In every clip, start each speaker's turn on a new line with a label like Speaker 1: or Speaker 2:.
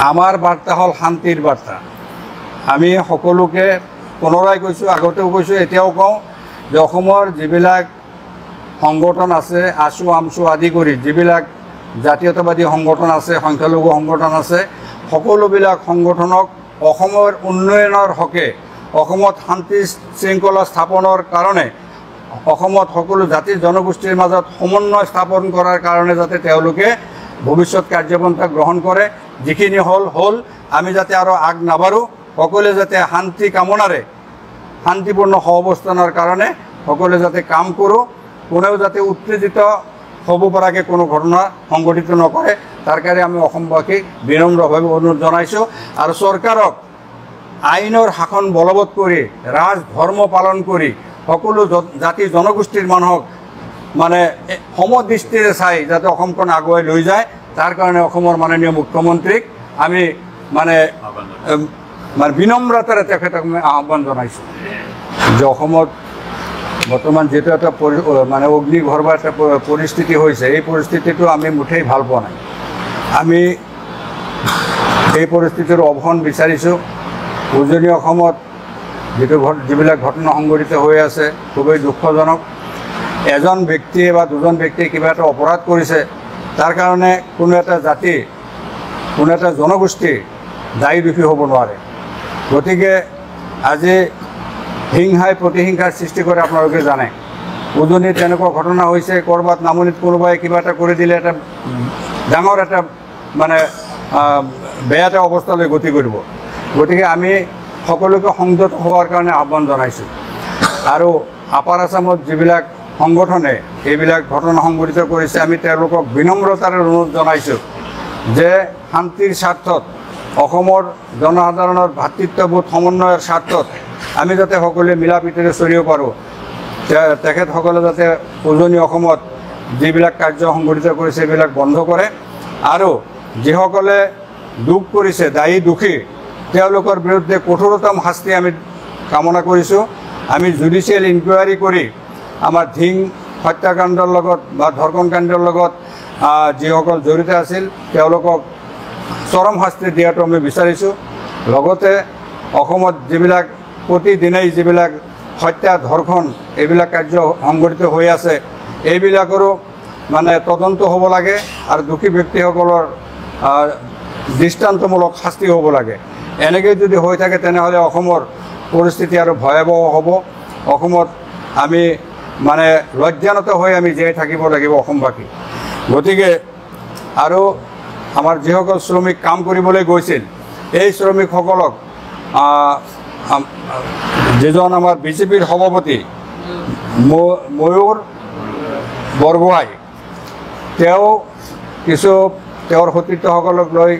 Speaker 1: আমাৰ বাৰ্তা হ'ল শান্তিৰ বাৰ্তা। আমি সকলোকে পুনৰাই কৈছোঁ, আগতেও কৈছোঁ, এতিয়াও কওঁ যে অসমৰ যিবিলাক সংগঠন আছে, আছু আমছু আদি কৰি যিবিলাক জাতীয়তাবাদী সংগঠন আছে, সংখ্যালঘু সংগঠন আছে, সকলোবিলাক সংগঠনক অসমৰ উন্নয়নৰ হকে, অসমত শান্তি শৃংখলা স্থাপনৰ কাৰণে, অসমত সকলো জাতি জনগোষ্ঠীৰ মাজত সমন্বয় স্থাপন কৰাৰ কাৰণে যাতে তেওঁলোকে ভৱিষ্যত কাৰ্যপন্থা গ্ৰহণ কৰে। যিখিনি হ'ল আমি যাতে আৰু আগ নাবাঢ়োঁ, সকলোৱে যাতে শান্তি কামনাৰে শান্তিপূৰ্ণ সহাৱস্থানৰ কাৰণে সকলোৱে যাতে কাম কৰোঁ, কোনেও যাতে উত্তেজিত হ'ব পৰাকৈ কোনো ঘটনা সংঘটিত নকৰে, তাৰ কাৰণে আমি অসমবাসীক বিনম্ৰভাৱে অনুৰোধ জনাইছোঁ। আৰু চৰকাৰক আইনৰ শাসন বলবৎ কৰি, ৰাজ ধৰ্ম পালন কৰি সকলো জাতি জনগোষ্ঠীৰ মানুহক মানে সমদৃষ্টিৰে চাই যাতে অসমখন আগুৱাই লৈ যায়, তাৰ কাৰণে অসমৰ মাননীয় মুখ্যমন্ত্ৰীক আমি মানে বিনম্ৰতাৰে তেখেতক মই আহ্বান জনাইছোঁ যে অসমত বৰ্তমান যিটো এটা মানে অগ্নিঘৰ বা এটা পৰিস্থিতি হৈছে, এই পৰিস্থিতিটো আমি মুঠেই ভাল পোৱা নাই। আমি এই পৰিস্থিতিৰ অৱসান বিচাৰিছোঁ। উজনি অসমত যিবিলাক ঘটনা সংঘটিত হৈ আছে খুবেই দুখজনক। এজন ব্যক্তিয়ে বা দুজন ব্যক্তিয়ে কিবা এটা অপৰাধ কৰিছে, তাৰ কাৰণে কোনো এটা জাতি, কোনো এটা জনগোষ্ঠী দায়ী দোষী হ'ব নোৱাৰে। গতিকে আজি হিংসাই প্ৰতিহিংসাৰ সৃষ্টি কৰে, আপোনালোকে জানে। উজনিত তেনেকুৱা ঘটনা হৈছে, ক'ৰবাত নামনিত কোনোবাই কিবা এটা কৰি দিলে এটা ডাঙৰ এটা মানে বেয়া এটা অৱস্থালৈ গতি কৰিব। গতিকে আমি সকলোকে সংযত হোৱাৰ কাৰণে আহ্বান জনাইছোঁ। আৰু আপাৰ আছামত যিবিলাক সংগঠনে এইবিলাক ঘটনা সংঘটিত কৰিছে, আমি তেওঁলোকক বিনম্ৰতাৰে অনুৰোধ জনাইছোঁ যে শান্তিৰ স্বাৰ্থত, অসমৰ জনসাধাৰণৰ ভাতৃত্ববোধ সমন্বয়ৰ স্বাৰ্থত আমি যাতে সকলোৱে মিলা প্ৰীতিৰে চলিব পাৰোঁ। তেখেতসকলে যাতে উজনি অসমত যিবিলাক কাৰ্য সংঘটিত কৰিছে এইবিলাক বন্ধ কৰে, আৰু যিসকলে দুখ কৰিছে, দায়ী দোষী, তেওঁলোকৰ বিৰুদ্ধে কঠোৰতম শাস্তি আমি কামনা কৰিছোঁ। আমি জুডিচিয়েল ইনকুৱাৰী কৰি আমাৰ ধিং হত্যাকাণ্ডৰ লগত বা ধৰ্ষণ কাণ্ডৰ লগত যিসকল জড়িত আছিল তেওঁলোকক চৰম শাস্তি দিয়াটো আমি বিচাৰিছোঁ। লগতে অসমত যিবিলাক প্ৰতিদিনেই যিবিলাক হত্যা ধৰ্ষণ এইবিলাক কাৰ্য সংঘটিত হৈ আছে, এইবিলাকৰো মানে তদন্ত হ'ব লাগে আৰু দোষী ব্যক্তিসকলৰ দৃষ্টান্তমূলক শাস্তি হ'ব লাগে। এনেকৈ যদি হৈ থাকে তেনেহ'লে অসমৰ পৰিস্থিতি আৰু ভয়াৱহ হ'ব। অসমত আমি মানে লজ্জানত হৈ আমি জীয়াই থাকিব লাগিব অসমবাসী। গতিকে আৰু আমাৰ যিসকল শ্ৰমিক কাম কৰিবলৈ গৈছিল, এই শ্ৰমিকসকলক যিজন আমাৰ বিজেপিৰ সভাপতি ময়ূৰ বৰগোহাঁই, তেওঁ তেওঁৰ সতীৰ্থসকলক লৈ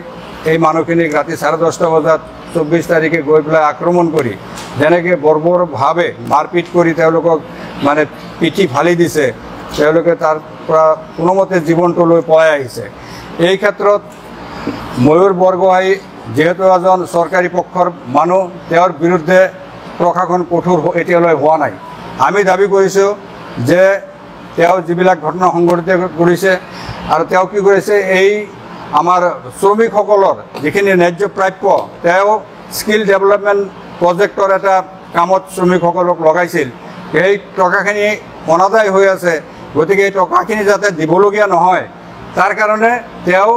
Speaker 1: এই মানুহখিনিক ৰাতি 10:30 বজাত 24 তাৰিখে গৈ পেলাই আক্ৰমণ কৰি যেনেকৈ বৰ্বৰভাৱে মাৰপিট কৰি তেওঁলোকক মানে পিঠি ফালি দিছে, তেওঁলোকে তাৰ পৰা কোনোমতে জীৱনটো লৈ পলাই আহিছে। এই ক্ষেত্ৰত ময়ূৰ বৰগোহাঁই যিহেতু এজন চৰকাৰী পক্ষৰ মানুহ, তেওঁৰ বিৰুদ্ধে প্ৰশাসন কঠোৰ এতিয়ালৈ হোৱা নাই। আমি দাবী কৰিছোঁ যে তেওঁ যিবিলাক ঘটনা সংঘটিত কৰিছে আৰু তেওঁ কি কৰিছে, এই আমাৰ শ্ৰমিকসকলৰ যিখিনি ন্যায্য প্ৰাপ্য, তেওঁ স্কিল ডেভেলপমেণ্ট প্ৰজেক্টৰ এটা কামত শ্ৰমিকসকলক লগাইছিল, সেই টকাখিনি অনাদায় হৈ আছে। গতিকে এই টকাখিনি যাতে দিবলগীয়া নহয়, তাৰ কাৰণে তেওঁ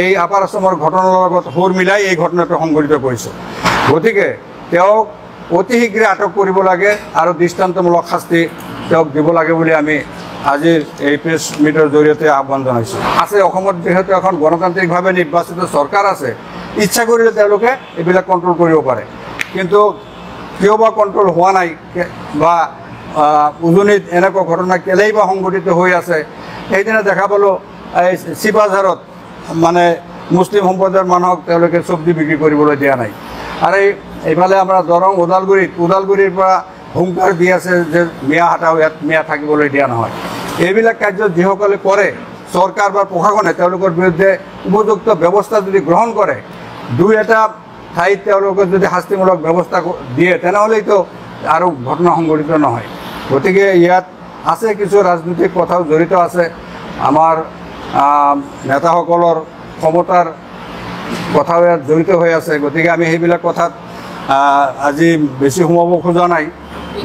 Speaker 1: এই আপাৰ আছামৰ ঘটনাৰ লগত সুৰ মিলাই এই ঘটনাটো সংঘটিত কৰিছে। গতিকে তেওঁক অতি শীঘ্ৰে আটক কৰিব লাগে আৰু দৃষ্টান্তমূলক শাস্তি তেওঁক দিব লাগে বুলি আমি আজিৰ এই প্ৰেছ মিটৰ জৰিয়তে আহ্বান জনাইছোঁ। আছে অসমত যিহেতু এখন গণতান্ত্ৰিকভাৱে নিৰ্বাচিত চৰকাৰ আছে, ইচ্ছা কৰিলে তেওঁলোকে এইবিলাক কণ্ট্ৰল কৰিব পাৰে, কিন্তু কিয় বা কণ্ট্ৰল হোৱা নাই বা উজনিত এনেকুৱা ঘটনা কেলেই বা সংঘটিত হৈ আছে। সেইদিনা দেখা পালোঁ এই চিপাঝাৰত মানে মুছলিম সম্প্ৰদায়ৰ মানুহক তেওঁলোকে চব্জি বিক্ৰী কৰিবলৈ দিয়া নাই। আৰু এইফালে আমাৰ দৰং ওদালগুৰিৰ পৰা হুংকাৰ দি আছে যে মিয়া হাটাও ইয়াত মিয়া থাকিবলৈ দিয়া নহয়। এইবিলাক কাৰ্য যিসকলে কৰে, চৰকাৰ বা প্ৰশাসনে তেওঁলোকৰ বিৰুদ্ধে উপযুক্ত ব্যৱস্থা যদি গ্ৰহণ কৰে, দুই এটা ঠাইত তেওঁলোকে যদি শাস্তিমূলক ব্যৱস্থা দিয়ে, তেনেহ'লেতো আৰু ঘটনা সংঘটিত নহয়। গতিকে ইয়াত আছে কিছু ৰাজনৈতিক কথাও জড়িত আছে। আমাৰ নেতাসকলৰ ক্ষমতাৰ কথাও ইয়াত জড়িত হৈ আছে। গতিকে আমি সেইবিলাক কথাত আজি বেছি সোমাব খোজা নাই।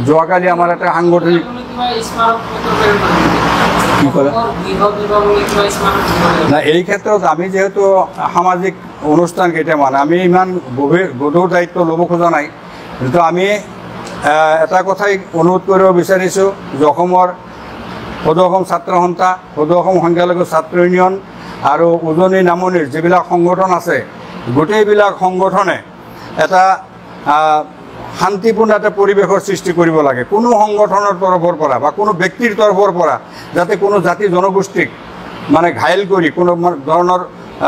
Speaker 1: যোৱাকালি আমাৰ এটা সাংগঠনিক কি ক'লে না, এই ক্ষেত্ৰত আমি যিহেতু সামাজিক অনুষ্ঠান কেইটামান আমি ইমান গধুৰ দায়িত্ব ল'ব খোজা নাই। কিন্তু আমি এটা কথাই অনুৰোধ কৰিব বিচাৰিছোঁ যে অসমৰ সদৌ অসম ছাত্ৰ সন্থা, সদৌ অসম সংখ্যালঘু ছাত্ৰ ইউনিয়ন আৰু উজনি নামনিৰ যিবিলাক সংগঠন আছে, গোটেইবিলাক সংগঠনে এটা শান্তিপূৰ্ণ এটা পৰিৱেশৰ সৃষ্টি কৰিব লাগে। কোনো সংগঠনৰ তৰফৰ পৰা বা কোনো ব্যক্তিৰ তৰফৰ পৰা যাতে কোনো জাতি জনগোষ্ঠীক মানে ঘাইল কৰি কোনো ধৰণৰ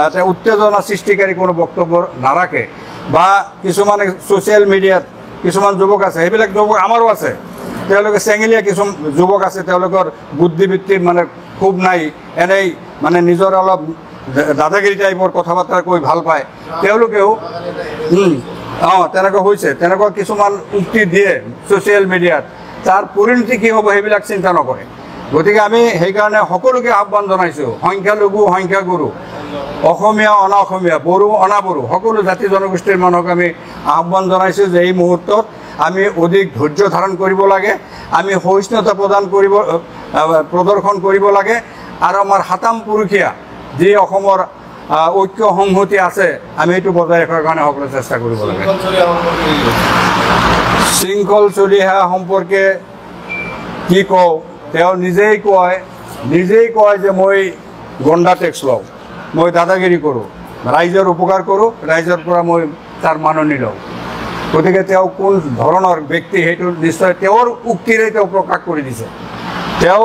Speaker 1: এটা উত্তেজনা সৃষ্টিকাৰী কোনো বক্তব্য নাৰাখে। বা কিছুমানে ছ'চিয়েল মিডিয়াত কিছুমান যুৱক আছে, সেইবিলাক যুৱক আমাৰো আছে, তেওঁলোকে চেঙেলীয়া কিছু যুৱক আছে, তেওঁলোকৰ বুদ্ধিবৃত্তিৰ মানে খুব নাই, এনেই মানে নিজৰ অলপ দাদাগিৰি টাইপৰ কথা বাৰ্তা কৈ ভাল পায়, তেওঁলোকেও তেনেকুৱা হৈছে, তেনেকুৱা কিছুমান উক্তি দিয়ে ছ'চিয়েল মিডিয়াত। তাৰ পৰিণতি কি হ'ব সেইবিলাক চিন্তা নকৰে। গতিকে আমি সেইকাৰণে সকলোকে আহ্বান জনাইছোঁ, সংখ্যালঘু সংখ্যাগুৰু, অসমীয়া অনা অসমীয়া, বড়ো অনা বড়ো, সকলো জাতি জনগোষ্ঠীৰ মানুহক আমি আহ্বান জনাইছোঁ যে এই মুহূৰ্তত আমি অধিক ধৈৰ্য ধাৰণ কৰিব লাগে, আমি সহিষ্ণুতা প্ৰদৰ্শন কৰিব লাগে। আৰু আমাৰ সাতাম পুৰুষীয়া যি অসমৰ ঐক্য সংহতি আছে, আমি এইটো বজাই ৰখাৰ কাৰণে সকলো চেষ্টা কৰিব লাগে। শৃংখল চলি অহা সম্পৰ্কে কি কওঁ, তেওঁ নিজেই কয় যে মই গণ্ডা টেক্স লওঁ, মই দাদাগিৰি কৰোঁ, ৰাইজৰ উপকাৰ কৰোঁ, ৰাইজৰ পৰা মই তাৰ মাননি লওঁ। গতিকে তেওঁ কোন ধৰণৰ ব্যক্তি সেইটো নিশ্চয় তেওঁৰ উক্তিৰে তেওঁ প্ৰকাশ কৰি দিছে। তেওঁ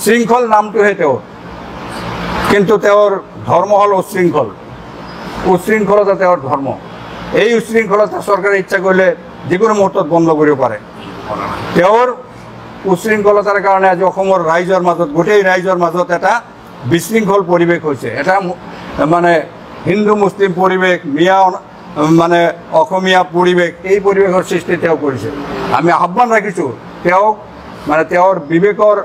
Speaker 1: শৃংখল নামটোহে তেওঁৰ, কিন্তু তেওঁৰ ধৰ্ম হ'ল উশৃংখল। উশৃংখলতা তেওঁৰ ধৰ্ম। এই উশৃংখলতা চৰকাৰে ইচ্ছা কৰিলে যিকোনো মুহূৰ্তত বন্ধ কৰিব পাৰে। তেওঁৰ উশৃংখলতাৰ কাৰণে আজি অসমৰ ৰাইজৰ মাজত, গোটেই ৰাইজৰ মাজত এটা বিশৃংখল পৰিৱেশ হৈছে, এটা মানে হিন্দু মুছলিম পৰিৱেশ, মিয়া মানে অসমীয়া পৰিৱেশ, এই পৰিৱেশৰ সৃষ্টি তেওঁ কৰিছে। আমি আহ্বান ৰাখিছোঁ তেওঁক, মানে তেওঁৰ বিবেকৰ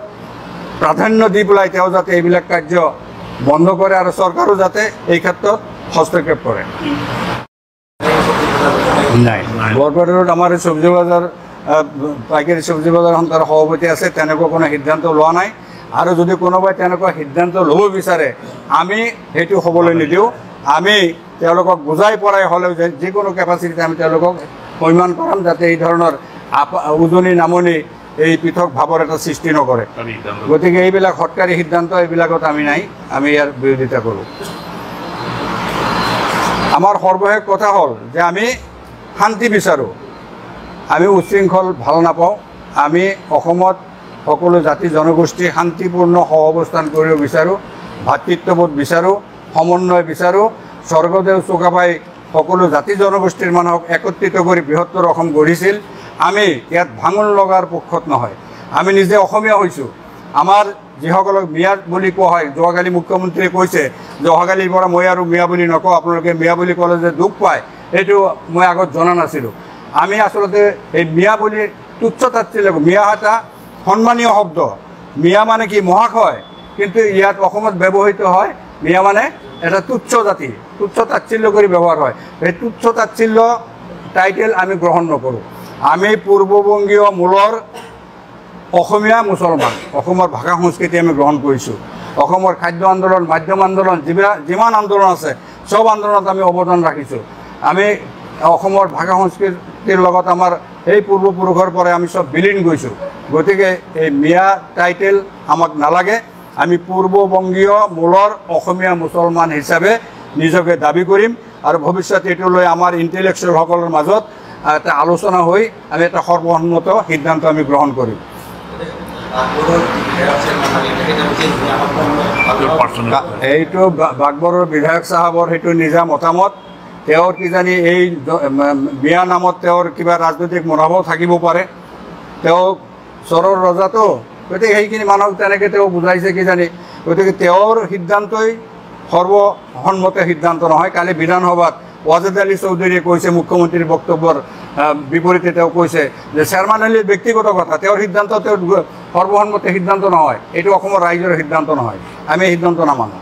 Speaker 1: প্ৰাধান্য দি পেলাই তেওঁ যাতে এইবিলাক কাৰ্য বন্ধ কৰে আৰু চৰকাৰো যাতে এই ক্ষেত্ৰত হস্তক্ষেপ কৰে। নাই, বৰপেটাত আমাৰ চব্জি বজাৰ পাইকাৰী চব্জি বজাৰ সন্থাৰ সভাপতি আছে, তেনেকুৱা কোনো সিদ্ধান্ত লোৱা নাই। আৰু যদি কোনোবাই তেনেকুৱা সিদ্ধান্ত ল'ব বিচাৰে আমি সেইটো হ'বলৈ নিদিওঁ। আমি তেওঁলোকক বুজাই পৰাই হ'লেও যিকোনো কেপাচিটিতে আমি তেওঁলোকক সন্মান কৰাম, যাতে এই ধৰণৰ উজনি নামনি এই পৃথক ভাৱৰ এটা সৃষ্টি নকৰে। গতিকে এইবিলাক হঠকাৰী সিদ্ধান্ত এইবিলাকত আমি নাই, আমি ইয়াৰ বিৰোধিতা কৰোঁ। আমাৰ সৰ্বশেষ কথা হ'ল যে আমি শান্তি বিচাৰোঁ, আমি উশৃংখল ভাল নাপাওঁ। আমি অসমত সকলো জাতি জনগোষ্ঠী শান্তিপূৰ্ণ সহাৱস্থান কৰিব বিচাৰোঁ, ভাতৃত্ববোধ বিচাৰোঁ, সমন্বয় বিচাৰোঁ। স্বৰ্গদেউ চুকাফাই সকলো জাতি জনগোষ্ঠীৰ মানুহক একত্ৰিত কৰি বৃহত্তৰ অসম গঢ়িছিল। আমি ইয়াত ভাঙোন লগাৰ পক্ষত নহয়, আমি নিজে অসমীয়া হৈছোঁ। আমাৰ যিসকলক মিয়া বুলি কোৱা হয়, যোৱাকালি মুখ্যমন্ত্ৰীয়ে কৈছে যে অহাকালিৰ পৰা মই আৰু মিয়া বুলি নকওঁ, আপোনালোকে মিয়া বুলি ক'লে যে দুখ পায়, এইটো মই আগত জনা নাছিলোঁ। আমি আচলতে এই মিয়া বুলি তুচ্ছ তাচ্ছিল্য, মিয়া এটা সন্মানীয় শব্দ। মিয়া মানে কি মহাশয়, কিন্তু ইয়াত অসমত ব্যৱহৃত হয় মিয়া মানে এটা তুচ্ছ জাতি, তুচ্ছ তাচ্ছিল্য কৰি ব্যৱহাৰ হয়। এই তুচ্ছ তাচ্ছিল্য টাইটেল আমি গ্ৰহণ নকৰোঁ। আমি পূৰ্ববংগীয় মূলৰ অসমীয়া মুছলমান, অসমৰ ভাষা সংস্কৃতি আমি গ্ৰহণ কৰিছোঁ। অসমৰ খাদ্য আন্দোলন, মাধ্যম আন্দোলন, যিমান আন্দোলন আছে চব আন্দোলনত আমি অৱদান ৰাখিছোঁ। আমি অসমৰ ভাষা সংস্কৃতিৰ লগত আমাৰ এই পূৰ্বপুৰুষৰ পৰাই আমি চব বিলীন গৈছোঁ। গতিকে এই মিয়া টাইটেল আমাক নালাগে। আমি পূৰ্ববংগীয় মূলৰ অসমীয়া মুছলমান হিচাপে নিজকে দাবী কৰিম আৰু ভৱিষ্যতে এইটো লৈ আমাৰ ইণ্টেলেকচুৱেলসকলৰ মাজত এটা আলোচনা হৈ আমি এটা সৰ্বসন্মত সিদ্ধান্ত আমি গ্ৰহণ কৰিম। এইটো বাগবৰৰ বিধায়ক চাহাবৰ সেইটো নিজা মতামত। তেওঁৰ কিজানি এই বিয়া নামত তেওঁৰ কিবা ৰাজনৈতিক মনোভাৱ থাকিব পাৰে। তেওঁ চৰৰ ৰজাটো, গতিকে সেইখিনি মানুহক তেনেকৈ তেওঁ বুজাইছে কিজানি। গতিকে তেওঁৰ সিদ্ধান্তই সৰ্বসন্মত সিদ্ধান্ত নহয়। কালি বিধানসভাত ৱাজেদ আলী চৌধুৰীয়ে কৈছে, মুখ্যমন্ত্ৰীৰ বক্তব্যৰ বিপৰীতে তেওঁ কৈছে যে শ্বাৰমান আলীৰ ব্যক্তিগত কথা, তেওঁৰ সিদ্ধান্ত তেওঁৰ সৰ্বসন্মত সিদ্ধান্ত নহয়, এইটো অসমৰ ৰাইজৰ সিদ্ধান্ত নহয়, আমি এই সিদ্ধান্ত নামানো।